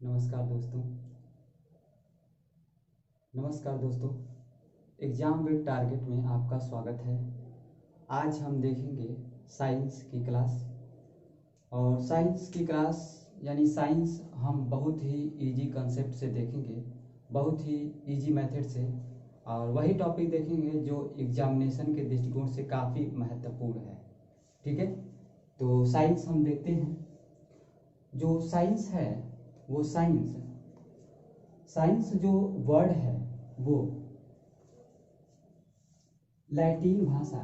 नमस्कार दोस्तों। Exam with target में आपका स्वागत है। आज हम देखेंगे साइंस की क्लास। और साइंस की क्लास यानी साइंस हम बहुत ही इजी कंसेप्ट से देखेंगे, बहुत ही इजी मेथड से, और वही टॉपिक देखेंगे जो एग्जामिनेशन के दृष्टिकोण से काफ़ी महत्वपूर्ण है। ठीक है, तो साइंस हम देखते हैं। जो साइंस है वो साइंस जो वर्ड है वो लैटिन भाषा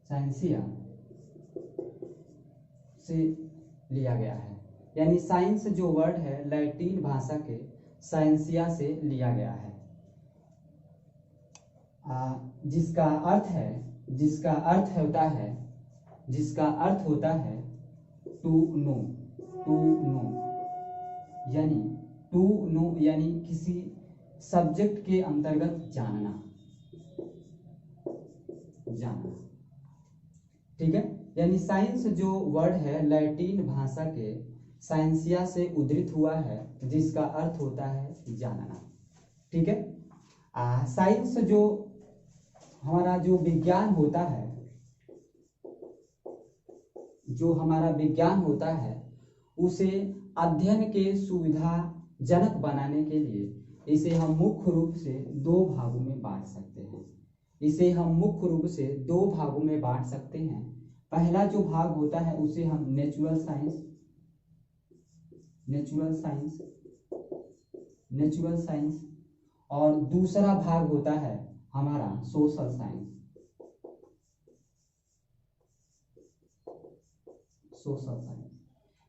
साइंसिया से लिया गया है। यानी साइंस जो वर्ड है लैटिन भाषा के साइंसिया से लिया गया है, जिसका अर्थ होता है टू नो। यानी किसी सब्जेक्ट के अंतर्गत जानना। ठीक है, यानी साइंस जो वर्ड है लैटिन भाषा के साइंसिया से उद्धृत हुआ है, जिसका अर्थ होता है जानना। ठीक है, साइंस जो हमारा जो विज्ञान होता है उसे अध्ययन के सुविधाजनक बनाने के लिए इसे हम मुख्य रूप से दो भागों में बांट सकते हैं। पहला जो भाग होता है उसे हम नेचुरल साइंस और दूसरा भाग होता है हमारा सोशल साइंस।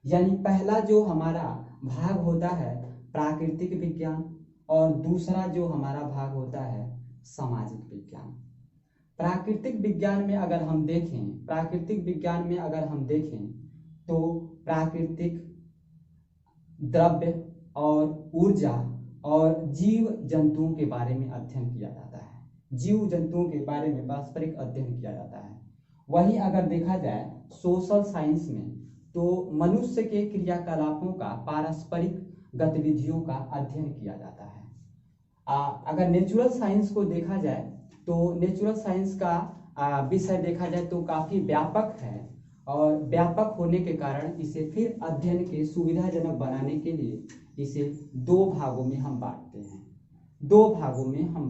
यानी पहला जो हमारा भाग होता है प्राकृतिक विज्ञान और दूसरा जो हमारा भाग होता है सामाजिक विज्ञान। प्राकृतिक विज्ञान में अगर हम देखें तो प्राकृतिक द्रव्य और ऊर्जा और जीव जंतुओं के बारे में अध्ययन किया जाता है। वहीं अगर देखा जाए सोशल साइंस में तो मनुष्य के क्रियाकलापों का, पारस्परिक गतिविधियों का अध्ययन किया जाता है। अगर नेचुरल साइंस को देखा जाए तो नेचुरल साइंस का विषय देखा जाए तो काफी व्यापक है, और व्यापक होने के कारण इसे फिर अध्ययन के सुविधाजनक बनाने के लिए इसे दो भागों में हम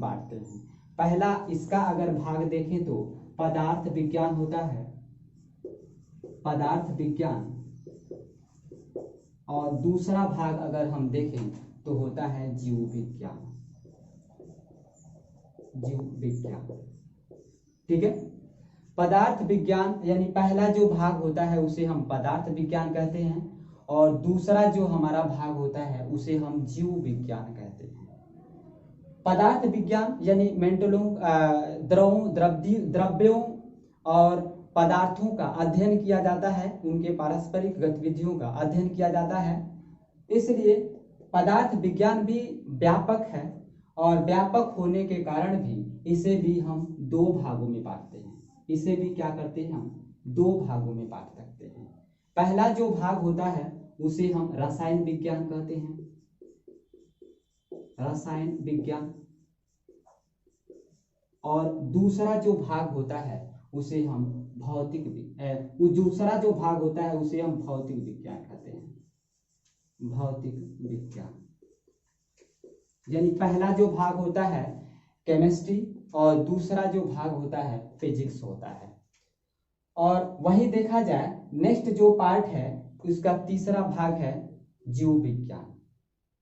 बांटते हैं। पहला इसका अगर भाग देखें तो पदार्थ विज्ञान होता है, और दूसरा भाग अगर हम देखें तो होता है जीव विज्ञान। ठीक है, पदार्थ विज्ञान यानी पहला जो भाग होता है उसे हम पदार्थ विज्ञान कहते हैं, और दूसरा जो हमारा भाग होता है उसे हम जीव विज्ञान कहते हैं। पदार्थ विज्ञान यानी द्रव्यों और पदार्थों का अध्ययन किया जाता है, उनके पारस्परिक गतिविधियों का अध्ययन किया जाता है। इसलिए पदार्थ विज्ञान भी व्यापक है, और व्यापक होने के कारण भी इसे भी हम दो भागों में बांटते हैं। हम दो भागों में बांट सकते हैं। पहला जो भाग होता है उसे हम रसायन विज्ञान कहते हैं, और दूसरा जो भाग होता है उसे हम भौतिक विज्ञान कहते हैं। यानी पहला जो भाग होता है केमिस्ट्री और दूसरा जो भाग होता है फिजिक्स होता है। और वही देखा जाए नेक्स्ट जो पार्ट है उसका तीसरा भाग है जीव विज्ञान।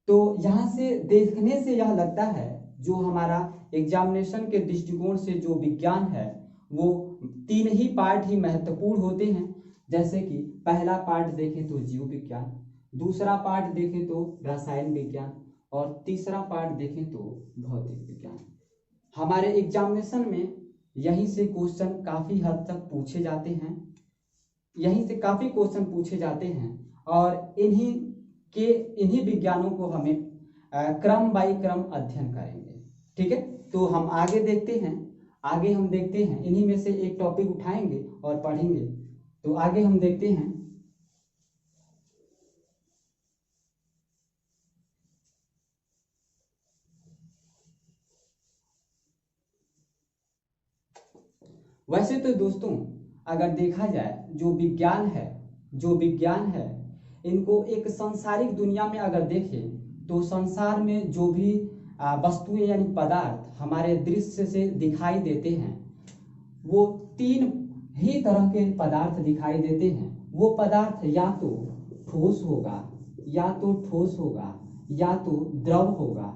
तो यहाँ से देखने से यह लगता है जो हमारा एग्जामिनेशन के दृष्टिकोण से जो विज्ञान है वो तीन ही पार्ट ही महत्वपूर्ण होते हैं। जैसे कि पहला पार्ट देखें तो जीव विज्ञान, दूसरा पार्ट देखें तो रसायन विज्ञान, और तीसरा पार्ट देखें तो भौतिक विज्ञान। हमारे एग्जामिनेशन में यहीं से क्वेश्चन काफी हद तक पूछे जाते हैं, और इन्हीं विज्ञानों को हमें क्रम बाई क्रम अध्ययन करेंगे। ठीक है, तो हम आगे देखते हैं। आगे हम देखते हैं, इन्हीं में से एक टॉपिक उठाएंगे और पढ़ेंगे। तो आगे हम देखते हैं। वैसे तो दोस्तों अगर देखा जाए, जो विज्ञान है इनको एक सांसारिक दुनिया में अगर देखें तो संसार में जो भी वस्तुएं यानी पदार्थ हमारे दृश्य से दिखाई देते हैं, वो तीन ही तरह के पदार्थ दिखाई देते हैं। वो पदार्थ या तो ठोस होगा, या तो द्रव होगा,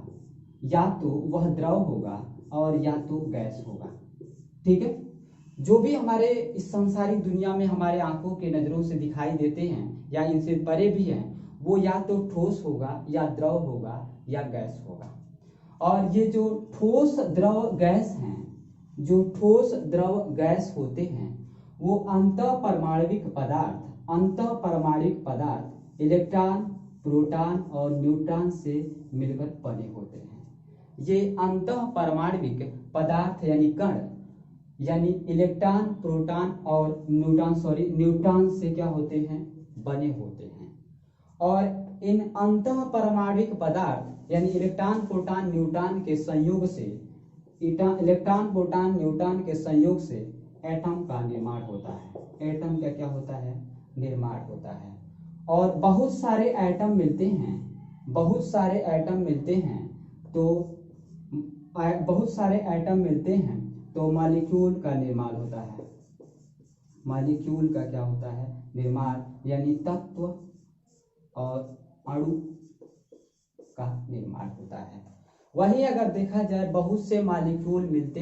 या तो वह द्रव होगा और या तो गैस होगा। ठीक है, जो भी हमारे इस सांसारिक दुनिया में हमारे आंखों के नजरों से दिखाई देते हैं या इनसे परे भी हैं, वो या तो ठोस होगा, या द्रव होगा, या गैस होगा। और ये जो ठोस द्रव गैस हैं, जो ठोस द्रव गैस होते हैं, वो अंतःपरमाण्विक पदार्थ इलेक्ट्रॉन, प्रोटॉन और न्यूट्रॉन से मिलकर बने होते हैं। ये अंतःपरमाण्विक पदार्थ यानी कण, यानी इलेक्ट्रॉन, प्रोटॉन और न्यूट्रॉन से क्या होते हैं, बने होते हैं। और इन अंतःपरमाण्विक पदार्थ यानी इलेक्ट्रॉन, प्रोटॉन, न्यूट्रॉन के संयोग से एटम का निर्माण होता है। एटम का क्या होता है, निर्माण होता है। और बहुत सारे एटम मिलते हैं, तो मॉलिक्यूल का निर्माण होता है। मॉलिक्यूल का क्या होता है, निर्माण, यानी तत्व और अणु का निर्माण होता है। वही अगर देखा जाए, बहुत से मॉलिक्यूल मिलते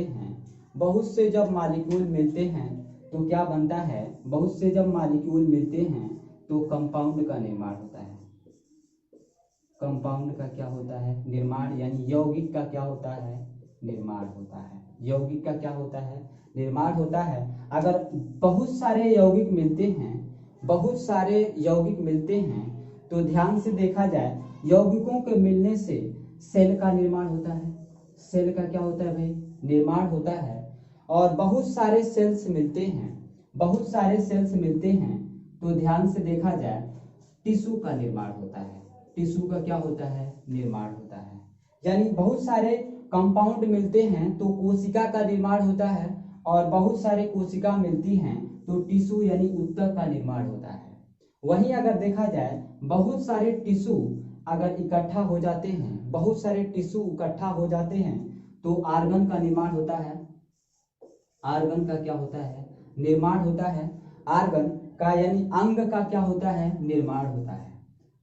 हैं, तो क्या बनता है, तो कंपाउंड का निर्माण होता है। कंपाउंड का क्या होता है, निर्माण, यानी यौगिक का क्या होता है, निर्माण होता है। यौगिक का क्या होता है, निर्माण होता है। अगर बहुत सारे यौगिक मिलते हैं तो ध्यान से देखा जाए, यौगिकों के मिलने से सेल का निर्माण होता है। सेल का क्या होता है भाई, निर्माण होता है। और बहुत सारे सेल्स मिलते हैं तो ध्यान से देखा जाए, टिश्यू का निर्माण होता है। टिश्यू का क्या होता है, निर्माण होता है। यानी बहुत सारे कंपाउंड मिलते हैं तो कोशिका का निर्माण होता है, और बहुत सारे कोशिका मिलती हैं तो टिश्यू यानी ऊतक का निर्माण होता है। वहीं अगर देखा जाए, बहुत सारे टिश्यू अगर इकट्ठा हो जाते हैं तो आर्गन का निर्माण होता है। आर्गन का क्या होता है, निर्माण होता है। आर्गन का यानी अंग का क्या होता है, निर्माण होता है।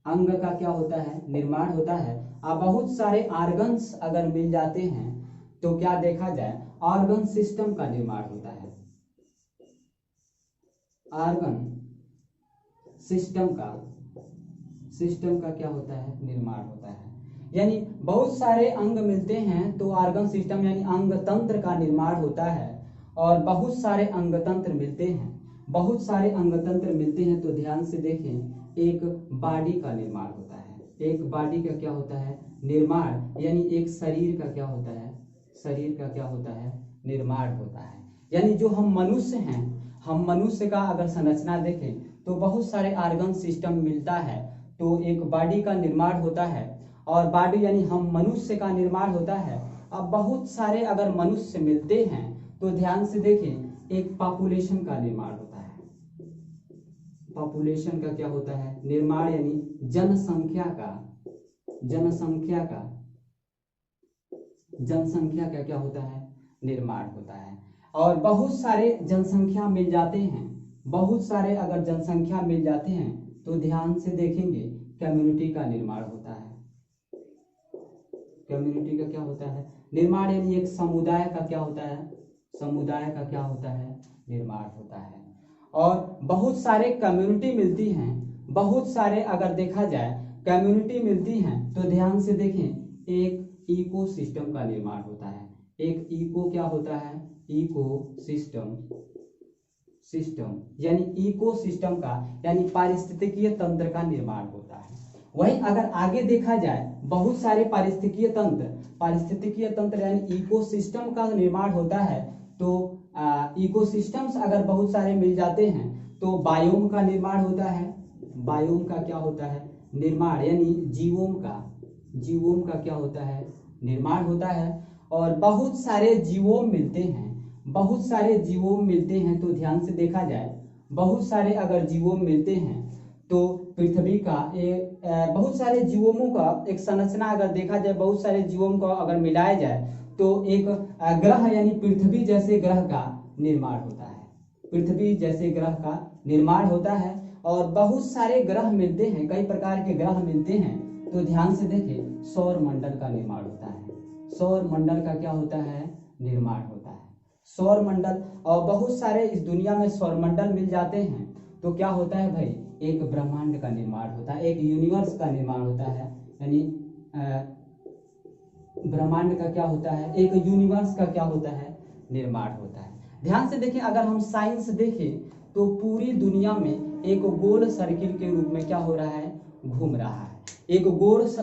अंग का क्या होता है, निर्माण होता है। अब बहुत सारे आर्गन्स अगर मिल जाते हैं तो क्या देखा जाए, ऑर्गन सिस्टम का निर्माण होता है। ऑर्गन सिस्टम का क्या होता है, निर्माण होता है। यानी बहुत सारे अंग मिलते हैं तो ऑर्गन सिस्टम यानी अंग तंत्र का निर्माण होता है। और बहुत सारे अंग तंत्र मिलते हैं तो ध्यान से देखें, एक बॉडी का निर्माण होता है। एक बॉडी का क्या होता है, निर्माण, यानी एक शरीर का क्या होता है, निर्माण होता है। यानी जो हम मनुष्य का अगर संरचना देखें तो बहुत सारे ऑर्गन सिस्टम मिलता है तो एक बॉडी का निर्माण होता है। और बॉडी यानी हम मनुष्य का निर्माण होता है। अब बहुत सारे अगर मनुष्य मिलते हैं तो ध्यान से देखें, एक पॉपुलेशन का निर्माण होता है। पॉपुलेशन का क्या होता है, निर्माण, यानी जनसंख्या का क्या होता है, निर्माण होता है। और बहुत सारे जनसंख्या मिल जाते हैं, तो ध्यान से देखेंगे, कम्युनिटी का निर्माण होता है। कम्युनिटी का क्या होता है, निर्माण, यानी एक समुदाय का क्या होता है, निर्माण होता है। और बहुत सारे कम्युनिटी मिलती हैं, अगर देखा जाए कम्युनिटी मिलती हैं तो ध्यान से देखें, एक इकोसिस्टम का निर्माण होता है। एक इको क्या होता है, सिस्टम, यानी इकोसिस्टम का यानी पारिस्थितिकीय तंत्र का निर्माण होता है। वही अगर आगे देखा जाए बहुत सारे पारिस्थितिकीय तंत्र यानी इकोसिस्टम का निर्माण होता है। तो इकोसिस्टम्स अगर बहुत सारे मिल जाते हैं तो बायोम का निर्माण होता है। बायोम का क्या होता है? निर्माण, यानी जीवोम का क्या होता है? निर्माण होता है। और बहुत सारे जीवोम मिलते हैं तो ध्यान से देखा जाए बहुत सारे अगर जीवोम मिलते हैं तो पृथ्वी का बहुत सारे जीवोमों का एक संरचना अगर देखा जाए, बहुत सारे जीवों को अगर मिलाया जाए तो एक ग्रह यानी पृथ्वी जैसे ग्रह का निर्माण होता है। पृथ्वी जैसे ग्रह का निर्माण होता है और बहुत सारे ग्रह मिलते हैं, कई प्रकार के ग्रह मिलते हैं। तो ध्यान से देखें सौर मंडल का निर्माण होता है। सौर मंडल का क्या होता है? निर्माण होता है। सौर मंडल, और बहुत सारे इस दुनिया में सौर मंडल मिल जाते हैं तो क्या होता है भाई? एक ब्रह्मांड का निर्माण होता है, एक यूनिवर्स का निर्माण होता है। यानी ब्रह्मांड का क्या होता है? एक यूनिवर्स का क्या होता है? निर्माण होता है। ध्यान से देखें, अगर हम साइंस देखें तो पूरी दुनिया में एक गोल सर्किल के रूप में क्या हो रहा है? घूम रहा है। एक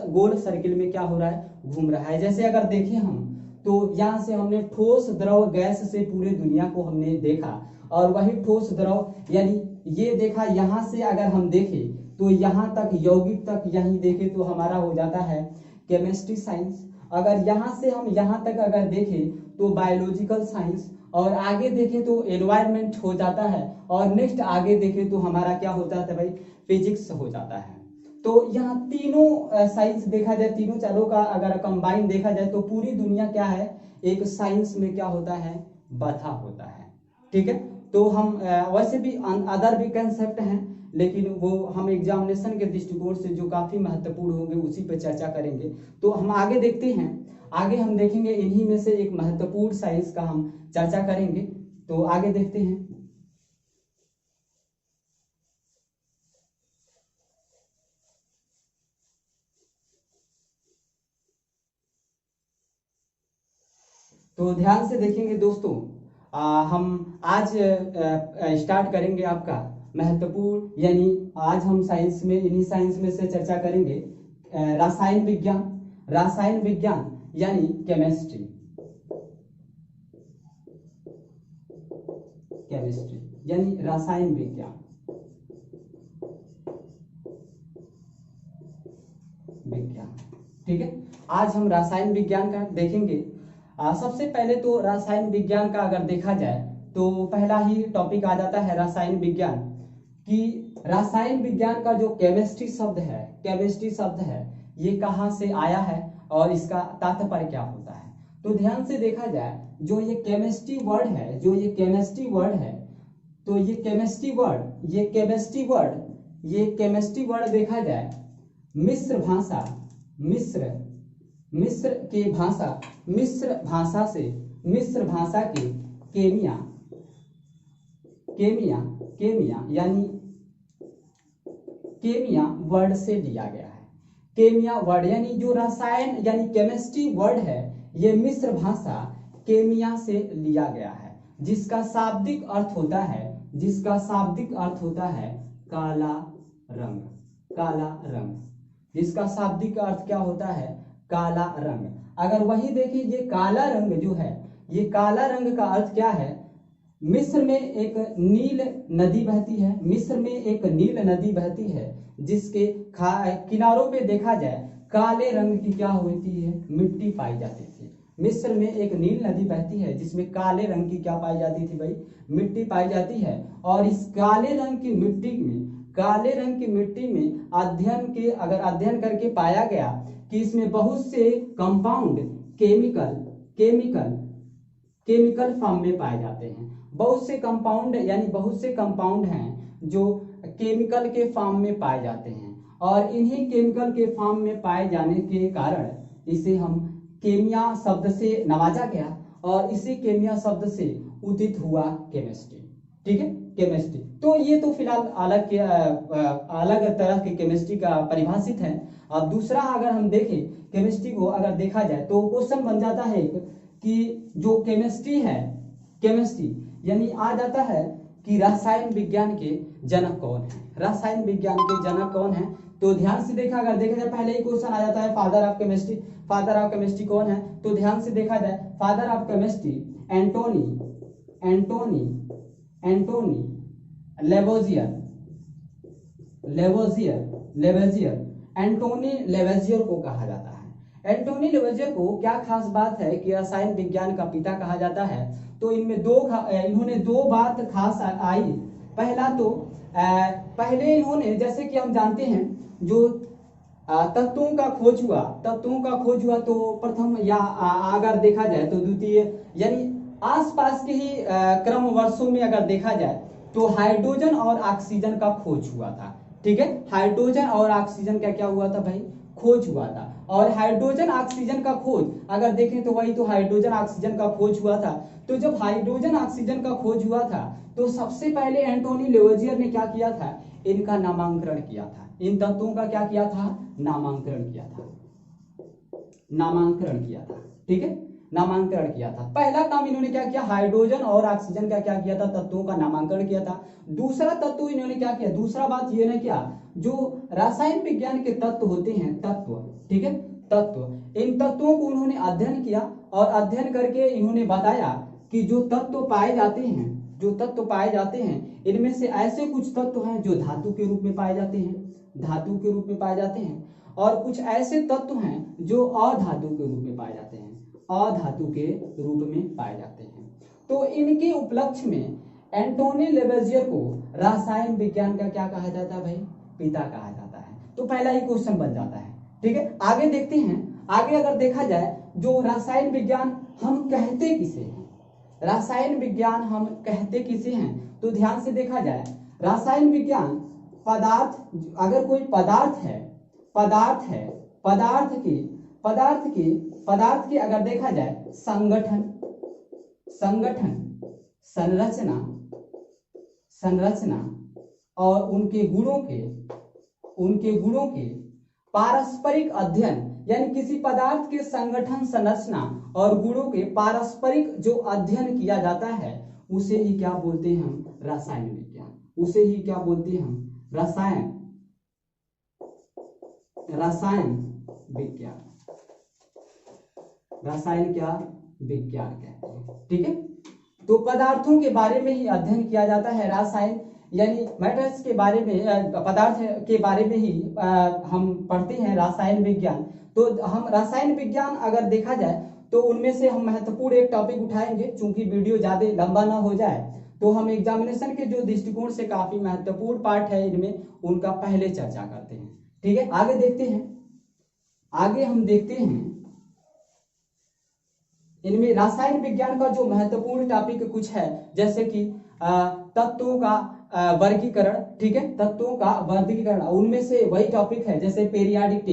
गोल सर्किल में क्या हो रहा है? घूम रहा है। जैसे अगर देखें हम तो यहाँ से हमने ठोस द्रव गैस से पूरे दुनिया को हमने देखा, और वही ठोस द्रव यानी ये देखा। यहाँ से अगर हम देखें तो यहाँ तक यौगिक तक यही देखें तो हमारा हो जाता है केमिस्ट्री साइंस। अगर यहाँ से हम यहाँ तक अगर देखें तो बायोलॉजिकल साइंस, और आगे देखें तो एनवायरनमेंट हो जाता है, और नेक्स्ट आगे देखें तो हमारा क्या होता है भाई? फिजिक्स हो जाता है। तो यहाँ तीनों साइंस देखा जाए, तीनों चारों का अगर कंबाइन देखा जाए तो पूरी दुनिया क्या है? एक साइंस में क्या होता है? बधा होता है। ठीक है, तो हम वैसे भी अदर भी कंसेप्ट हैं, लेकिन वो हम एग्जामिनेशन के दृष्टिकोण से जो काफी महत्वपूर्ण होंगे उसी पे चर्चा करेंगे। तो हम आगे देखते हैं, आगे हम देखेंगे इन्हीं में से एक महत्वपूर्ण साइंस का हम चर्चा करेंगे। तो आगे देखते हैं। तो ध्यान से देखेंगे दोस्तों, हम आज स्टार्ट करेंगे आपका महत्वपूर्ण, यानी आज हम साइंस में इन्हीं साइंस में से चर्चा करेंगे रसायन विज्ञान यानी केमिस्ट्री यानी रसायन विज्ञान। ठीक है, आज हम रसायन विज्ञान का देखेंगे। सबसे पहले तो रसायन विज्ञान का अगर देखा जाए तो पहला ही टॉपिक आ जाता है रसायन विज्ञान कि रसायन विज्ञान का जो केमिस्ट्री शब्द है ये कहाँ से आया है और इसका तात्पर्य क्या होता है। तो ध्यान से देखा जाए जो ये केमिस्ट्री वर्ड है तो ये केमिस्ट्री वर्ड देखा जाए मिस्र भाषा के केमिया यानी केमिया वर्ड से लिया गया है। केमिया वर्ड यानी जो रसायन यानी केमिस्ट्री वर्ड है ये मिस्र भाषा केमिया से लिया गया है, जिसका शाब्दिक अर्थ होता है काला रंग। जिसका शाब्दिक अर्थ क्या होता है? काला रंग। अगर वही देखिए ये काला रंग जो है, ये काला रंग का अर्थ क्या है? मिस्र में एक नील नदी बहती है जिसके किनारों पे देखा जाए काले रंग की क्या होती है? मिट्टी पाई जाती थी। मिस्र में एक नील नदी बहती है जिसमें काले रंग की क्या पाई जाती थी भाई? मिट्टी पाई जाती है। और इस काले रंग की मिट्टी में अध्ययन करके पाया गया कि इसमें बहुत से कंपाउंड केमिकल फॉर्म में पाए जाते हैं। बहुत से कंपाउंड हैं जो केमिकल के फॉर्म में पाए जाते हैं, और इन्हीं केमिकल के फॉर्म में पाए जाने के कारण इसे हम केमिया शब्द से नवाजा गया, और इसी केमिया शब्द से उदित हुआ केमिस्ट्री। ठीक है, केमिस्ट्री। तो ये तो फिलहाल अलग तरह के केमिस्ट्री का परिभाषित है। अब दूसरा अगर हम देखें केमिस्ट्री को अगर देखा जाए तो क्वेश्चन बन जाता है कि जो केमिस्ट्री यानी आ जाता है कि रसायन विज्ञान के जनक कौन है? तो ध्यान से देखा, अगर देखा जाए पहले ही क्वेश्चन आ जाता है father of chemistry. Father of chemistry कौन है? तो ध्यान से देखा जाए father of chemistry Antoine Antoine Antoine Lavoisier Lavoisier Lavoisier Antoine Lavoisier को कहा जाता है। एंटोनी लेवेजियर को क्या खास बात है कि रसायन विज्ञान का पिता कहा जाता है? तो इनमें इन्होंने दो बात खास आई। पहला तो पहले इन्होंने, जैसे कि हम जानते हैं, जो तत्वों का खोज हुआ तो प्रथम या अगर देखा जाए तो द्वितीय यानी आसपास के ही क्रम वर्षों में अगर देखा जाए तो हाइड्रोजन और ऑक्सीजन का खोज हुआ था। ठीक है, हाइड्रोजन और ऑक्सीजन का क्या हुआ था भाई? खोज हुआ था। और हाइड्रोजन ऑक्सीजन का खोज अगर देखें तो वही तो हाइड्रोजन ऑक्सीजन का खोज हुआ था। तो जब हाइड्रोजन ऑक्सीजन का खोज हुआ था तो सबसे पहले एंटोनी लेवोजियर ने क्या किया था? इनका नामांकन किया था। इन तत्वों का क्या किया था? नामांकन किया था। ठीक है, नामांकन किया था। पहला काम इन्होंने क्या किया? हाइड्रोजन और ऑक्सीजन का क्या किया था? तत्वों का नामांकन किया था। दूसरा तत्व इन्होंने क्या किया? दूसरा बात ये ना क्या, जो रासायन विज्ञान के तत्व होते हैं, तत्व, ठीक है, तत्व, इन तत्वों को उन्होंने अध्ययन किया और अध्ययन करके इन्होंने बताया कि जो तत्व पाए जाते हैं इनमें से ऐसे कुछ तत्व हैं जो धातु के रूप में पाए जाते हैं, और कुछ ऐसे तत्व हैं जो अधातु के रूप में पाए जाते हैं। तो इनके उपलक्ष्य में एंटोनी लेवेजियर को रासायन विज्ञान का क्या कहा जाता है भाई? पिता कहा जाता है। तो पहला ही क्वेश्चन बन जाता है। ठीक है, आगे देखते हैं। आगे अगर देखा जाए, जो रासायन विज्ञान हम कहते किसे हैं? तो ध्यान से देखा जाए, रासायन विज्ञान पदार्थ, अगर कोई पदार्थ की अगर देखा जाए संगठन, संरचना और उनके गुणों के पारस्परिक अध्ययन, यानी किसी पदार्थ के संगठन, संरचना और गुणों के पारस्परिक जो अध्ययन किया जाता है उसे ही क्या बोलते हैं हम? रसायन विज्ञान। उसे ही क्या बोलते हैं हम? रसायन विज्ञान। रसायन क्या? विज्ञान कहते हैं। ठीक है, तो पदार्थों के बारे में ही अध्ययन किया जाता है। रसायन यानी मैटर्स के बारे में, पदार्थ के बारे में ही हम पढ़ते हैं रसायन विज्ञान। तो हम रसायन विज्ञान अगर देखा जाए तो उनमें से हम महत्वपूर्ण एक टॉपिक उठाएंगे। चूंकि वीडियो ज्यादा लंबा ना हो जाए तो हम एग्जामिनेशन के जो दृष्टिकोण से काफी महत्वपूर्ण पार्ट है इनमें, उनका पहले चर्चा करते हैं। ठीक है, आगे हम देखते हैं इनमें रासायन विज्ञान का जो महत्वपूर्ण टॉपिक कुछ है, जैसे कि तत्वों का वर्गीकरण। ठीक है, तत्वों का वर्गीकरण, उनमें से वही टॉपिक है जैसे पीरियाडिक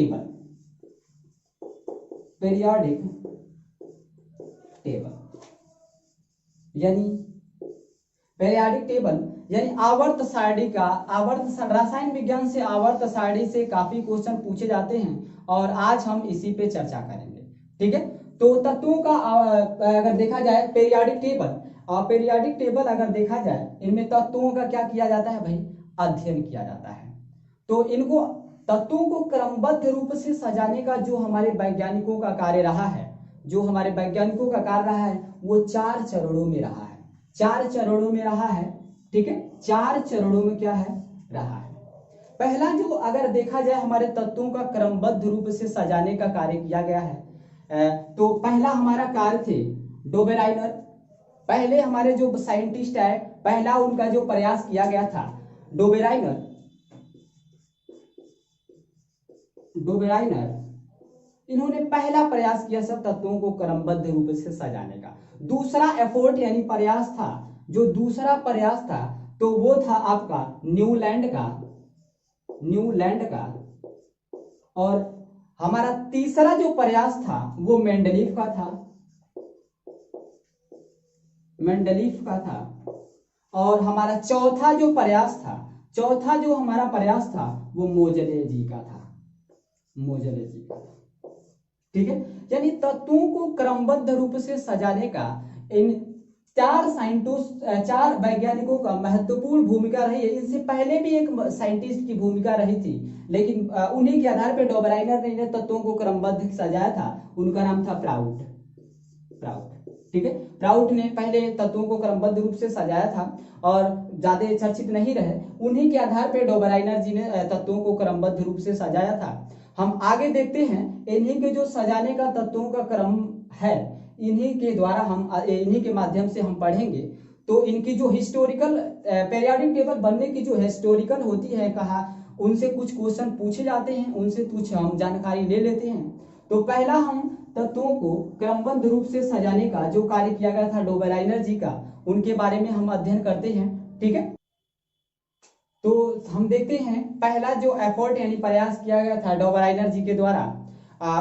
टेबल, यानी आवर्त सारणी का रासायन विज्ञान से आवर्त सारणी से काफी क्वेश्चन पूछे जाते हैं और आज हम इसी पे चर्चा करेंगे। ठीक है, तो तत्वों का अगर देखा जाए पीरियाडिक टेबल अगर देखा जाए, इनमें तत्वों का क्या किया जाता है भाई? अध्ययन किया जाता है। तो इनको तत्वों को क्रमबद्ध रूप से सजाने का जो हमारे वैज्ञानिकों का कार्य रहा है, वो 4 चरणों में रहा है। 4 चरणों में रहा है। ठीक है, 4 चरणों में क्या है? रहा है। पहला जो अगर देखा जाए हमारे तत्वों का क्रमबद्ध रूप से सजाने का कार्य किया गया है, तो पहला हमारा कार्य थे डोबेराइनर। पहले हमारे जो साइंटिस्ट है, पहला उनका जो प्रयास किया गया था डोबेराइनर, इन्होंने पहला प्रयास किया सब तत्वों को क्रमबद्ध रूप से सजाने का। दूसरा एफोर्ट यानी प्रयास था, जो दूसरा प्रयास था तो वो था आपका न्यूलैंड का। और हमारा तीसरा जो प्रयास था वो मेंडलीफ का था। और हमारा चौथा जो हमारा प्रयास था वो मोजले जी का था। ठीक है, यानी तत्वों को क्रमबद्ध रूप से सजाने का इन चार वैज्ञानिकों का महत्वपूर्ण भूमिका रही है। इनसे पहले भी एक साइंटिस्ट की भूमिका रही थी, लेकिन उन्हीं के आधार पर डोबराइनर ने तत्वों को क्रमबद्ध सजाया था। उनका नाम था प्राउट। ठीक है, प्राउट ने पहले तत्वों को क्रमबद्ध रूप से सजाया था और ज्यादा चर्चित नहीं रहे। उन्हीं के आधार पर डोबराइनर जी ने तत्वों को क्रमबद्ध रूप से सजाया था। हम आगे देखते हैं, इन्हीं के जो सजाने का तत्वों का क्रम है, इन्हीं के द्वारा हम इन्हीं के माध्यम से हम पढ़ेंगे। तो इनकी जो हिस्टोरिकल पीरियोडिक टेबल बनने की जो हिस्टोरिकल होती है, कहा उनसे कुछ क्वेश्चन पूछे जाते हैं, उनसे कुछ हम जानकारी ले लेते हैं। तो पहला हम तत्वों को क्रमबद्ध रूप से सजाने का जो कार्य किया गया था डोबराइनर जी का, उनके बारे में हम अध्ययन करते हैं। ठीक है, तो हम देखते हैं पहला जो एफर्ट यानी प्रयास किया गया था डोबराइनर जी के द्वारा,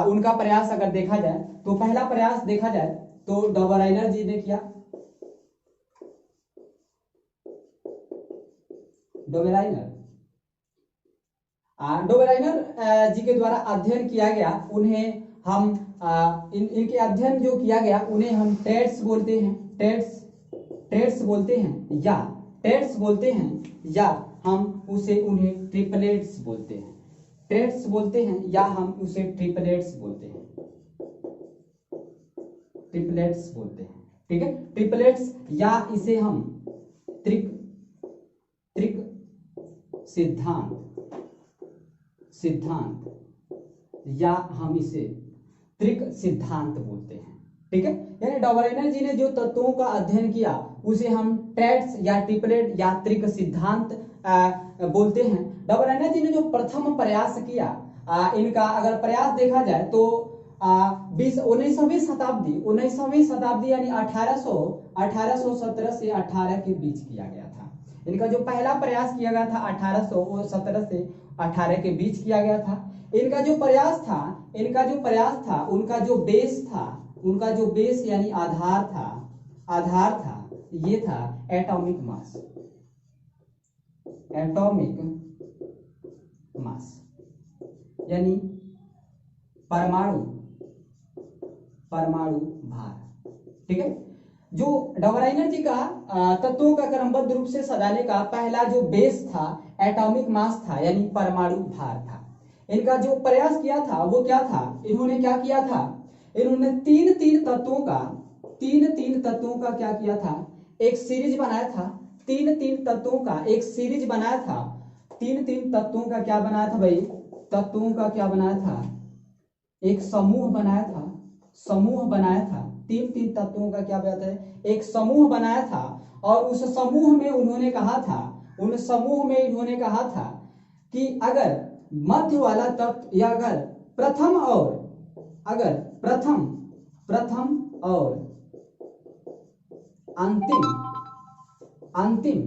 उनका प्रयास अगर देखा जाए तो पहला प्रयास देखा जाए तो डोबराइनर जी ने किया। डोबराइनर जी के द्वारा अध्ययन किया गया, उन्हें हम इनके अध्ययन जो किया गया उन्हें हम टेट्स बोलते हैं। टेट्स बोलते हैं या हम उन्हें ट्रिपलेट्स बोलते हैं। टेट्स बोलते हैं या हम उसे ट्रिपलेट्स बोलते हैं। ठीक है, ट्रिपलेट्स या इसे हम त्रिक सिद्धांत या हम इसे त्रिक सिद्धांत बोलते हैं। ठीक है, यानी डोबराइनर जी ने जो तत्वों का अध्ययन किया उसे हम ट्रेड्स या ट्रिपलेट या त्रिक सिद्धांत बोलते हैं। डोबराइनर जी ने जो प्रथम प्रयास किया, इनका अगर प्रयास देखा जाए तो 19वीं शताब्दी यानी 1817 से 18 के बीच किया गया था। इनका जो पहला प्रयास किया गया था 1817 से 18 के बीच किया गया था। इनका जो प्रयास था, उनका जो बेस यानी आधार था, ये था एटॉमिक मास यानी परमाणु भार। ठीक है, जो डोबराइनर जी का तत्वों का क्रमबद्ध रूप से सजाने का पहला जो बेस था एटॉमिक मास था यानी परमाणु भार था। इनका जो प्रयास किया था वो क्या था, इन्होंने क्या किया था, इन्होंने तीन तत्वों का क्या किया था, एक सीरीज बनाया था। तीन तत्वों का एक सीरीज बनाया था। तीन तत्वों का क्या बनाया था भाई, तत्वों का क्या बनाया था, एक समूह बनाया था। तीन तत्वों का क्या बनाया था, एक समूह बनाया था। और उस समूह में इन्होंने कहा था कि अगर मध्य वाला तत्व या अगर प्रथम और अंतिम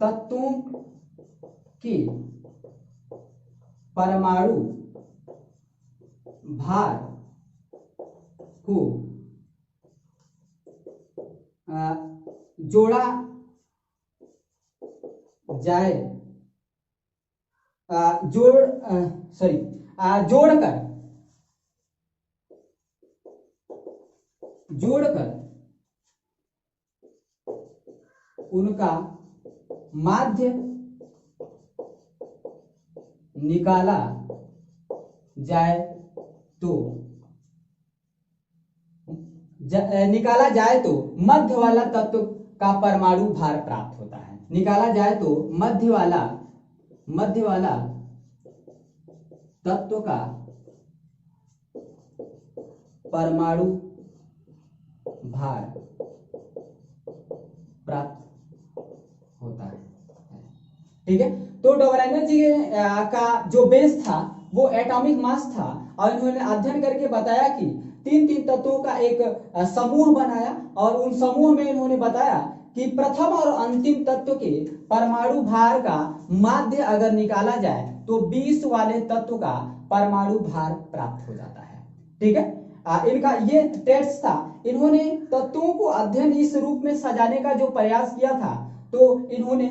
तत्वों के परमाणु भार को जोड़ा जाए, जोड़कर उनका माध्य निकाला जाए तो मध्य वाला तत्व का परमाणु भार प्राप्त होता है। निकाला जाए तो मध्य वाला तत्व का परमाणु भार प्राप्त होता है। ठीक है, तो डोबराइनर जी का जो बेस था वो एटॉमिक मास था और इन्होंने अध्ययन करके बताया कि तीन तत्वों का एक समूह बनाया और उन समूह में इन्होंने बताया कि प्रथम और अंतिम तत्व के परमाणु भार का माध्य अगर निकाला जाए तो 20 वाले तत्व का परमाणु भार प्राप्त हो जाता है। ठीक है, इनका ये टेस्ट था। इन्होंने तत्वों को अध्ययन इस रूप में सजाने का जो प्रयास किया था, तो इन्होंने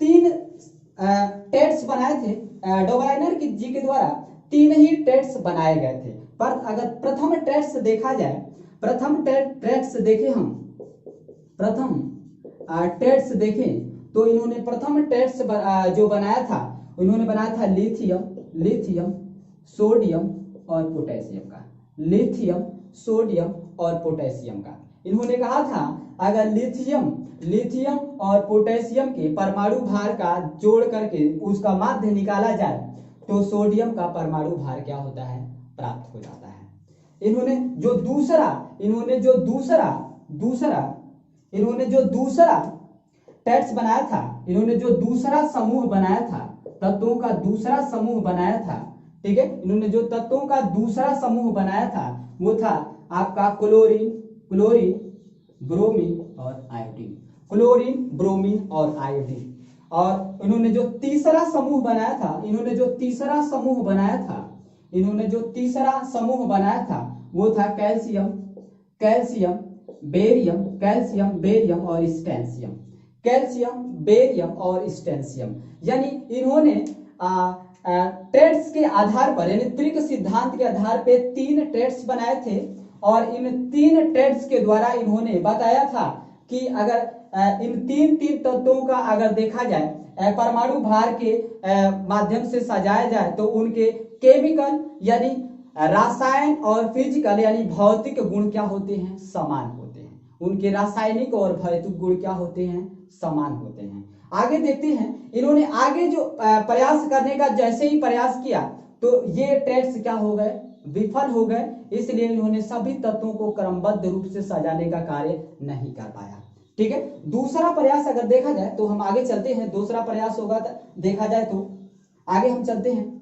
3 टेट्स बनाए थे। डोबराइनर जी के द्वारा 3 ही टेट्स बनाए गए थे। पर अगर प्रथम टेट्स देखा जाए, प्रथम टेट्स प्रथम टेट्स देखें तो इन्होंने प्रथम टेट्स जो बनाया था, इन्होंने बनाया था लिथियम सोडियम और पोटेशियम का। लिथियम सोडियम और पोटेशियम का इन्होंने कहा था अगर लिथियम और पोटेशियम के परमाणु भार का जोड़ करके उसका माध्य निकाला जाए तो सोडियम का परमाणु भार क्या होता है, प्राप्त हो जाता है। इन्होंने जो दूसरा टेट्स बनाया था, इन्होंने जो दूसरा समूह बनाया था, तत्वों का दूसरा समूह बनाया था, ठीक है, इन्होंने जो तत्वों का दूसरा समूह बनाया था वो था आपका क्लोरीन ब्रोमीन और आयोडीन। क्लोरीन ब्रोमीन और आयोडीन। और इन्होंने जो तीसरा समूह बनाया था, वो था कैल्शियम बेरियम और स्ट्रोंशियम। कैल्शियम बेरियम और स्ट्रोंशियम यानी इन्होंने टेट्स के आधार पर यानी त्रिक सिद्धांत के आधार पे 3 टेट्स बनाए थे और इन 3 टेट्स के द्वारा इन्होंने बताया था कि अगर इन तीन तत्वों का अगर देखा जाए परमाणु भार के माध्यम से सजाया जाए तो उनके केमिकल यानी रासायन और फिजिकल यानी भौतिक गुण क्या होते हैं, समान होते हैं। उनके रासायनिक और भौतिक गुण क्या होते हैं, समान होते हैं। आगे देखते हैं, इन्होंने आगे जो प्रयास करने का जैसे ही प्रयास किया तो ये टेट्स क्या हो गए, विफल हो गए। इसलिए इन्होंने सभी तत्वों को क्रमबद्ध रूप से सजाने का कार्य नहीं कर पाया। ठीक है, दूसरा प्रयास अगर देखा जाए तो हम आगे चलते हैं। दूसरा प्रयास होगा देखा जाए तो आगे हम चलते हैं।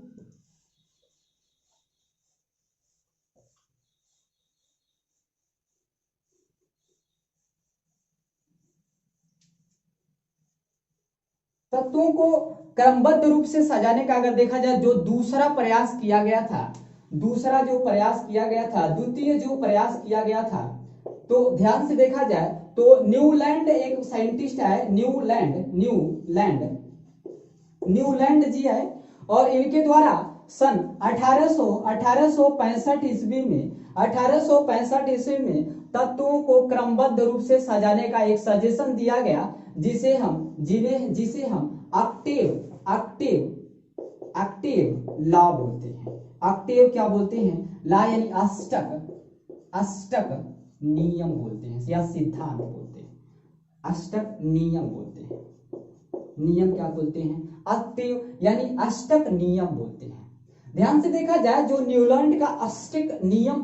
तत्वों को क्रमबद्ध रूप से सजाने का अगर देखा जाए जो दूसरा प्रयास किया गया था, द्वितीय जो प्रयास किया गया था, तो ध्यान से देखा जाए तो न्यूलैंड एक साइंटिस्ट है, न्यूलैंड जी है और इनके द्वारा सन 1865 ईस्वी में तत्वों को क्रमबद्ध रूप से सजाने का एक सजेशन दिया गया जिसे हम ऑक्टेव लॉ बोलते हैं। ऑक्टेव क्या बोलते हैं, लॉ यानी अष्टक नियम बोलते हैं या सिद्धांत बोलते हैं। अष्टक नियम बोलते हैं। नियम क्या बोलते हैं, ऑक्टेव यानी अष्टक नियम बोलते हैं। ध्यान से देखा जाए जो न्यूलैंड का अष्टक नियम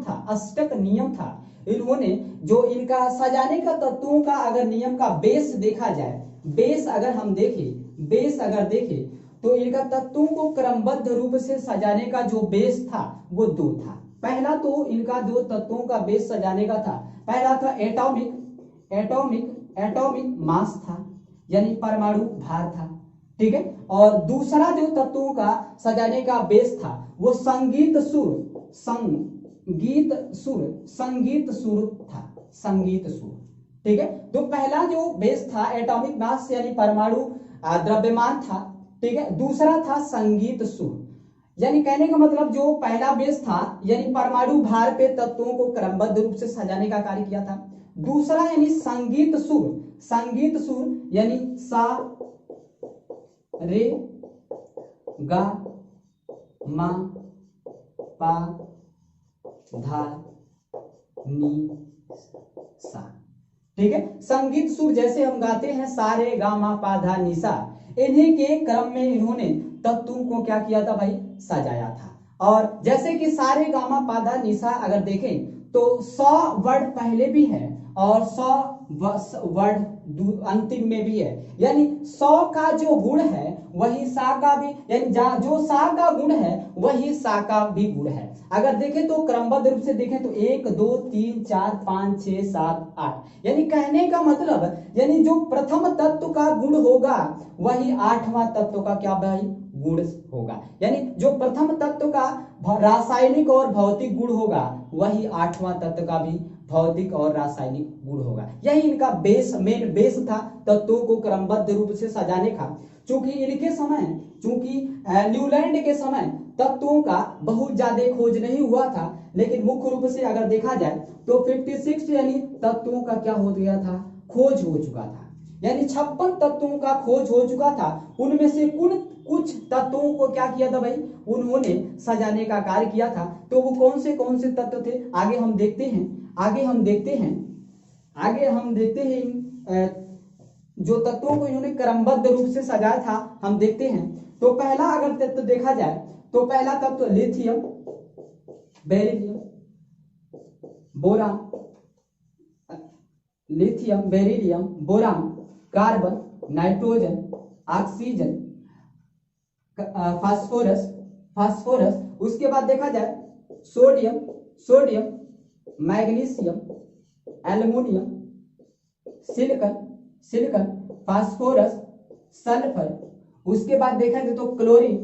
था, इन्होंने जो इनका सजाने का तत्वों का अगर नियम का बेस देखा जाए, बेस अगर देखें तो इनका तत्वों को क्रमबद्ध रूप से सजाने का जो बेस था वो 2 था। पहला तो इनका जो तत्वों का बेस सजाने का था, पहला था एटॉमिक मास था यानी परमाणु भार था, ठीक है। और दूसरा जो तत्वों का सजाने का बेस था वो संगीत सुर था, ठीक है। तो पहला जो बेस था एटॉमिक मास यानी परमाणु द्रव्यमान था, ठीक है। दूसरा था संगीत सुर यानी कहने का मतलब जो पहला बेस था यानी परमाणु भार पे तत्वों को क्रमबद्ध रूप से सजाने का कार्य किया था। दूसरा यानी संगीत सुर यानी सा रे गा मा पा धा नी सा, ठीक है। संगीत सुर जैसे हम गाते हैं सा रे गा मा पा धा नी सा, इन्हीं के क्रम में इन्होंने तत्वों को क्या किया था भाई, सजाया था। और जैसे कि सारे गामा पादा निशा अगर देखें तो 100 वर्ड पहले भी है और 100 वर्ड अंतिम में भी है, यानी 100 का जो गुण है वही सा का भी, यानी जो सा का गुण है वही सा का भी गुण है। अगर देखें तो क्रमबद्ध रूप से देखें तो 1 2 3 4 5 6 7 8, यानी कहने का मतलब यानी जो प्रथम तत्व का गुण होगा वही 8वां तत्व का क्या भाई, गुण होगा। यानी जो प्रथम तत्व का रासायनिक और भौतिक गुण होगा वही 8वां तत्व का भी भौतिक और रासायनिक गुण होगा। यही इनका मेन बेस था तत्वों को क्रमबद्ध रूप से सजाने का। चूंकि न्यूलैंड के समय तत्वों का बहुत ज्यादा खोज नहीं हुआ था, लेकिन मुख्य रूप से अगर देखा जाए तो 56 यानी तत्वों का क्या हो गया था, खोज हो चुका था, यानी 56 तत्वों का खोज हो चुका था। उनमें से कुछ तत्वों को क्या किया था भाई, उन्होंने सजाने का कार्य किया था। तो वो कौन से तत्व थे, आगे हम देखते हैं जो तत्वों को इन्होंने क्रमबद्ध रूप से सजाया था हम देखते हैं। तो पहला अगर तत्व देखा जाए तो पहला तत्व lithium, beryllium, boron, lithium, beryllium, boron, carbon, nitrogen, oxygen, phosphorus, उसके बाद देखा जाए sodium, magnesium, aluminium, silicon, phosphorus, sulphur, उसके बाद देखा जाए तो क्लोरीन,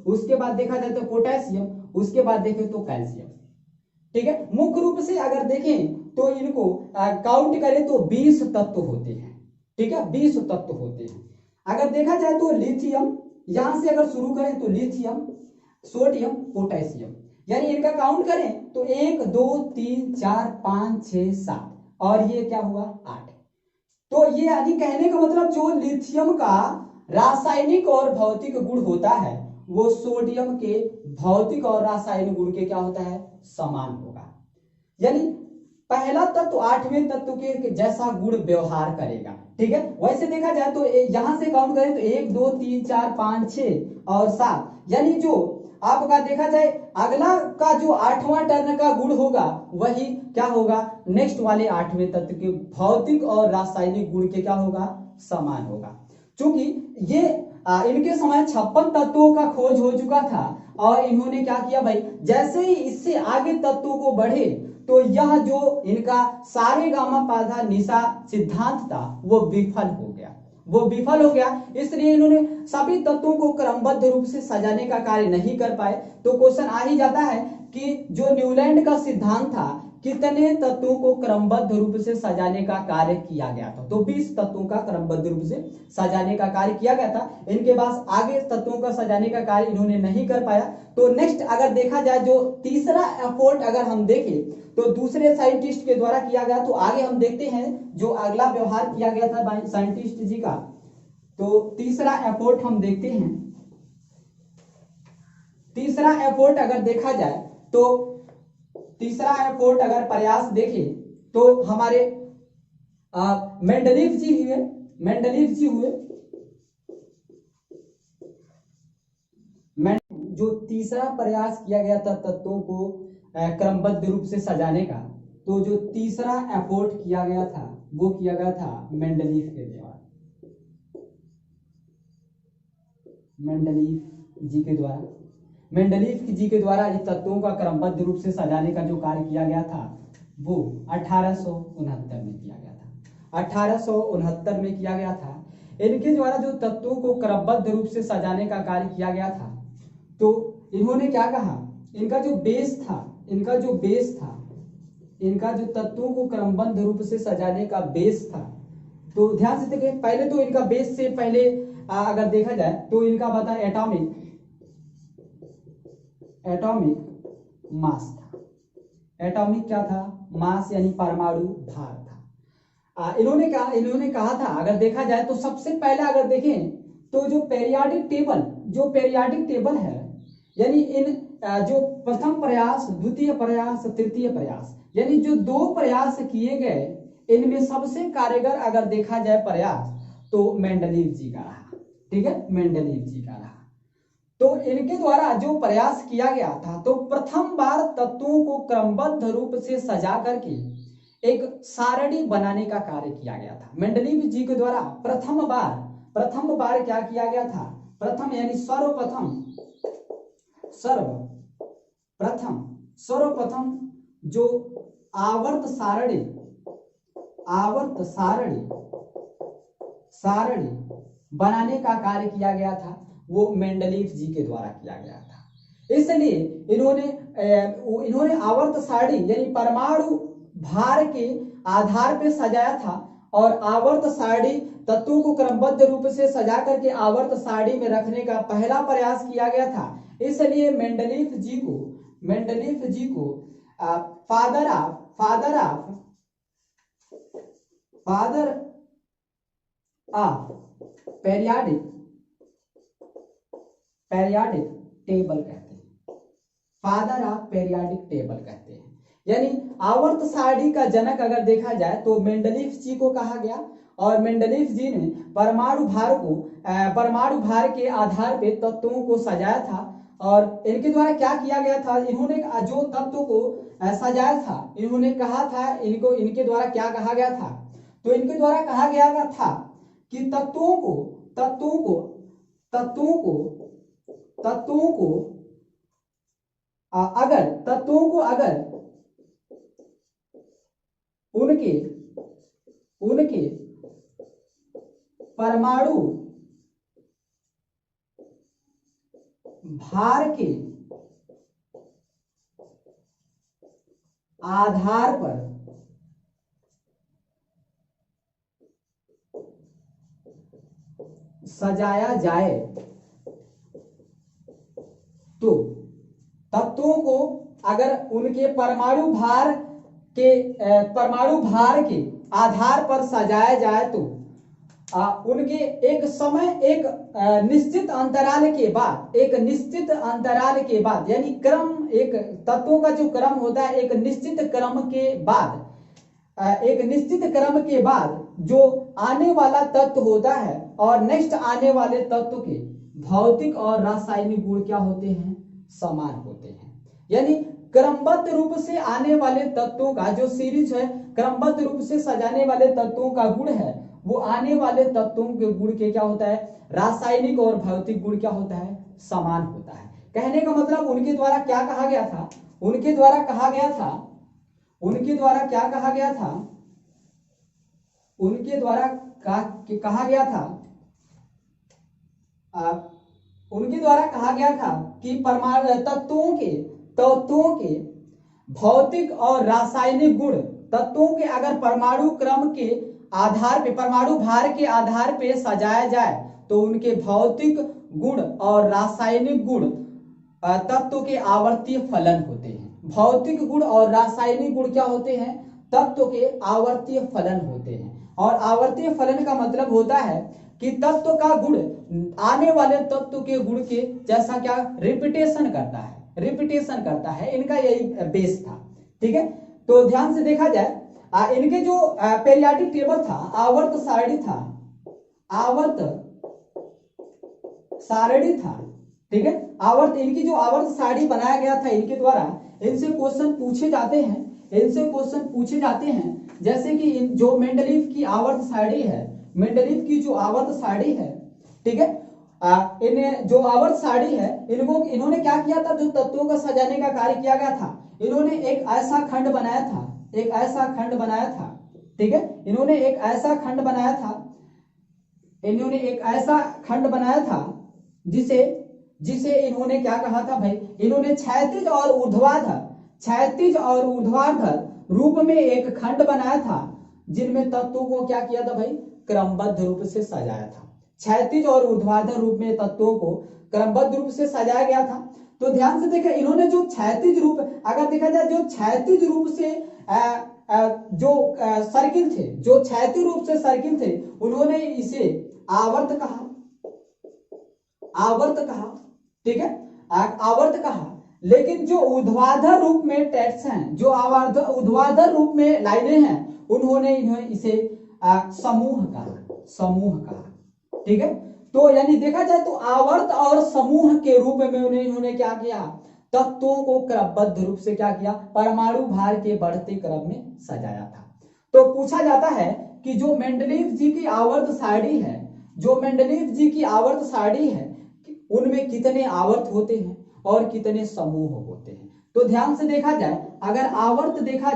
उसके बाद देखा जाए तो पोटेशियम, उसके बाद देखें तो कैल्शियम। ठीक है, मुख्य रूप से अगर देखें तो इनको काउंट करें तो 20 तत्व होते हैं। ठीक है, 20 तत्व होते हैं। अगर देखा जाए तो लिथियम, यहां से अगर शुरू करें तो लिथियम, सोडियम, पोटेशियम, यानी इनका काउंट करें तो 1 2 3 4 5 6 7 और ये क्या हुआ 8। तो ये यानी कहने का मतलब जो लिथियम का रासायनिक और भौतिक गुण होता है वो सोडियम के भौतिक और रासायनिक गुण के क्या होता है, समान होगा। यानी पहला तत्व 8वें तत्व के जैसा गुण व्यवहार करेगा। ठीक है, वैसे देखा जाए तो यहां से काउंट करें तो 1 2 3 4 5 6 और 7, यानी जो आपका देखा जाए अगला का जो 8वां टर्न का गुण होगा वही क्या होगा, नेक्स्ट वाले 8वें तत्व के भौतिक और रासायनिक गुण के क्या होगा, समान होगा। क्योंकि ये इनके समय 56 तत्वों का खोज हो चुका था और इन्होंने क्या किया भाई, जैसे ही इससे आगे तत्वों को बढ़े तो यह जो इनका सारे गामा पाधा निशा सिद्धांत था वो विफल हो गया। इसलिए इन्होंने सभी तत्वों को क्रमबद्ध रूप से सजाने का कार्य नहीं कर पाए। तो क्वेश्चन आ ही जाता है कि जो न्यूलैंड का सिद्धांत था कितने तत्वों को क्रमबद्ध रूप से सजाने का कार्य किया गया था, तो 20 तत्वों का क्रमबद्ध रूप से सजाने का कार्य किया गया था। इनके पास आगे तत्वों का सजाने का कार्य इन्होंने नहीं कर पाया। तो नेक्स्ट अगर देखा जाए जो तीसरा एफर्ट अगर हम देखें तो दूसरे साइंटिस्ट के द्वारा किया गया। तो आगे हम देखते हैं जो अगला व्यवहार किया गया था साइंटिस्ट जी का। तो तीसरा एफर्ट हम देखते हैं। तीसरा एफर्ट अगर देखा जाए तो तीसरा एफर्ट अगर प्रयास देखें तो हमारे मेंडलीव जी हुए। जो तीसरा प्रयास किया गया था तत्वों को क्रमबद्ध रूप से सजाने का, तो जो तीसरा एफर्ट किया गया था वो किया गया था मेंडलीव के द्वारा। मेंडलीव जी के द्वारा इस तत्वों का क्रमबद्ध रूप से सजाने का जो कार्य किया गया था वो 1869 में किया गया था। 1869 में किया गया था। इनके द्वारा जो तत्वों को क्रमबद्ध रूप से सजाने का कार्य किया गया था तो इन्होंने क्या कहा, इनका जो तत्वों को क्रमबद्ध रूप से सजाने का बेस था। तो ध्यान से देखिए, पहले तो इनका बेस से पहले अगर देखा जाए तो इनका बता एटॉमिक मास था। एटॉमिक क्या था, मास यानी परमाणु भार था। इन्होंने कहा था अगर देखा जाए तो सबसे पहले अगर देखें तो जो पेरियोडिक टेबल है, यानी इन जो प्रथम प्रयास, द्वितीय प्रयास, तृतीय प्रयास, यानी जो 2 प्रयास किए गए इनमें सबसे कारगर अगर देखा जाए प्रयास तो मेंडलीव जी का रहा। ठीक है, मेंडलीव जी का रहा। तो इनके द्वारा जो प्रयास किया गया था तो प्रथम बार तत्वों को क्रमबद्ध रूप से सजा करके एक सारणी बनाने का कार्य किया गया था। मेंडलीव जी के द्वारा प्रथम बार क्या किया गया था, प्रथम यानी सर्वप्रथम जो आवर्त सारणी बनाने का कार्य किया गया था वो मेंडलीव जी के द्वारा किया गया था। इसलिए इन्होंने आवर्त सारणी यानी परमाणु भार के आधार पर सजाया था और आवर्त सारणी तत्वों को क्रमबद्ध रूप से सजा करके आवर्त सारणी में रखने का पहला प्रयास किया गया था। इसलिए मेंडलीव जी को फादर ऑफ फादर आ पेरियाडिक टेबल कहते हैं, फादर ऑफ पेरियाडिक टेबल कहते हैं। यानी आवर्त सारणी का जनक अगर देखा जाए तो मेंडलीफ जी को कहा गया, और मेंडलीफ जी ने परमाणु भार के आधार पे तत्वों को सजाया था। और इनके द्वारा क्या किया गया था, इन्होंने जो तत्वों को सजाया था, इन्होंने कहा था, इनके द्वारा क्या कहा गया था, तो इनके द्वारा कहा गया था कि तत्वों को अगर उनके परमाणु भार के आधार पर सजाया जाए तो तत्वों को अगर उनके परमाणु भार के आधार पर सजाया जाए तो उनके एक निश्चित अंतराल के बाद यानी क्रम, एक तत्वों का जो क्रम होता है एक निश्चित क्रम के बाद जो आने वाला तत्व होता है और नेक्स्ट आने वाले तत्व के भौतिक और रासायनिक गुण क्या होते हैं, समान होते हैं। यानी क्रमबद्ध रूप से आने वाले तत्वों का जो सीरीज है, क्रमबद्ध रूप से सजाने वाले तत्वों का गुण है, वो आने वाले तत्वों के गुण के क्या होता है, रासायनिक और भौतिक गुण क्या होता है, समान होता है। कहने का मतलब उनके द्वारा क्या कहा गया था, उनके द्वारा कहा गया था कि परमाणु तत्वों के भौतिक और रासायनिक गुण, तत्वों के अगर परमाणु क्रम के आधार पे, परमाणु भार के आधार पे सजाया जाए तो उनके भौतिक गुण और रासायनिक गुण तत्व के आवर्तीय फलन होते हैं। भौतिक गुण और रासायनिक गुण क्या होते हैं, तत्व के आवर्तीय फलन होते हैं। और आवर्तीय फलन का मतलब होता है कि तत्व का गुण आने वाले तत्व के गुण के जैसा क्या रिपीटेशन करता है। इनका यही बेस था। ठीक है, तो ध्यान से देखा जाए इनके जो पेरियाडिक टेबल था, आवर्त सारणी था। ठीक है, इनकी जो आवर्त सारणी बनाया गया था इनके द्वारा, इनसे क्वेश्चन पूछे जाते हैं। जैसे कि जो मेंडलीफ की आवर्त सारणी है, ठीक है, इन्हें जो आवर्त सारणी है, इन्होंने क्या किया था, जो तत्वों का सजाने का कार्य किया गया था, इन्होंने एक ऐसा खंड बनाया था। ठीक है, इन्होंने एक ऐसा खंड बनाया था जिसे इन्होंने क्या कहा था भाई, इन्होंने क्षैतिज और ऊर्ध्वाधर रूप में एक खंड बनाया था, जिनमें तत्वों को क्या किया था भाई, क्रमबद्ध रूप से सजाया था। क्षैतिज और ऊर्ध्वाधर रूप में तत्वों को क्रमबद्ध रूप से सजाया गया था। तो ध्यान से देखा, इन्होंने जो क्षैतिज रूप, अगर देखा जाए जो क्षैतिज रूप से जो क्षैतिज रूप से सर्किल थे, उन्होंने इसे आवर्त कहा। ठीक है, आवर्त कहा। लेकिन जो ऊर्ध्वाधर रूप में टेक्स्ट हैं, जो ऊर्ध्वाधर रूप में लाइनें हैं, उन्होंने इसे समूह कहा। ठीक है, तो यानी देखा जाए तो आवर्त और समूह के रूप में इन्होंने क्या किया, तत्वों को क्रमबद्ध रूप से क्या किया, परमाणु भार के बढ़ते क्रम में सजाया था। तो पूछा जाता है कि जो मेंडलीफ जी की आवर्त सारणी है, उनमें कितने आवर्त होते हैं और कितने समूह होते हैं। तो ध्यान से देखा जाए, अगर आवर्त देखा